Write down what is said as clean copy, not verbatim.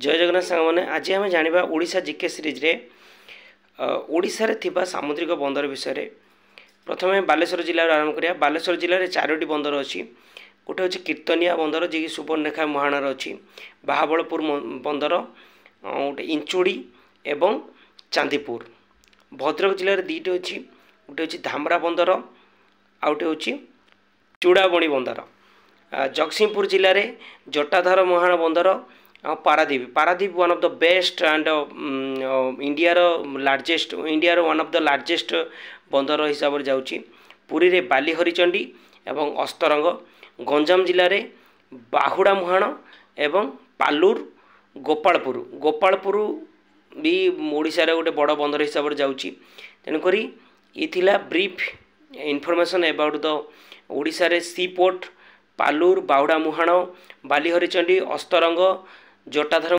जय जगन्नाथ सांग मैंने आज आम जाना ओडिशा जीके सीरीज रे ओडिशा रे थिबा सामुद्रिक बंदर विषय प्रथम बालेश्वर जिले आरंभ करिया। बालेश्वर जिले में 4टी बंदर अच्छी। गोटे हूँ कीर्तनिया बंदर जी सुवर्णरेखा मुहाणर अच्छी, बाहाबलपुर बंदर, गोटे इंचुड़ी एवं चांदीपुर। भद्रक जिले में 2टी अच्छी, गोटे हूँ धामरा बंदर आउटे हूँ चूड़ाबणी बंदर। जगतसिंहपुर जिले में जटाधार मुहाण बंदर Paradip. Paradip one of the best and India largest one of the largest बंदर हिसाब से जाऊँगी। पुरी रे बाली हरिचंडी एवं अस्तरंग। गंजाम जिले में बाहुड़ा मुहाण एवं पालूर गोपालपुर। गोपालपुर भी ओडिशा रे गोटे बड़ बंदर हिसाब से जाऊँगी। तेणुक ये थिला brief information about the Odisha रे सी पोर्ट पालूर, बाहुड़ा मुहाण, बाली हरिचंडी, अस्तरंग, जटाधार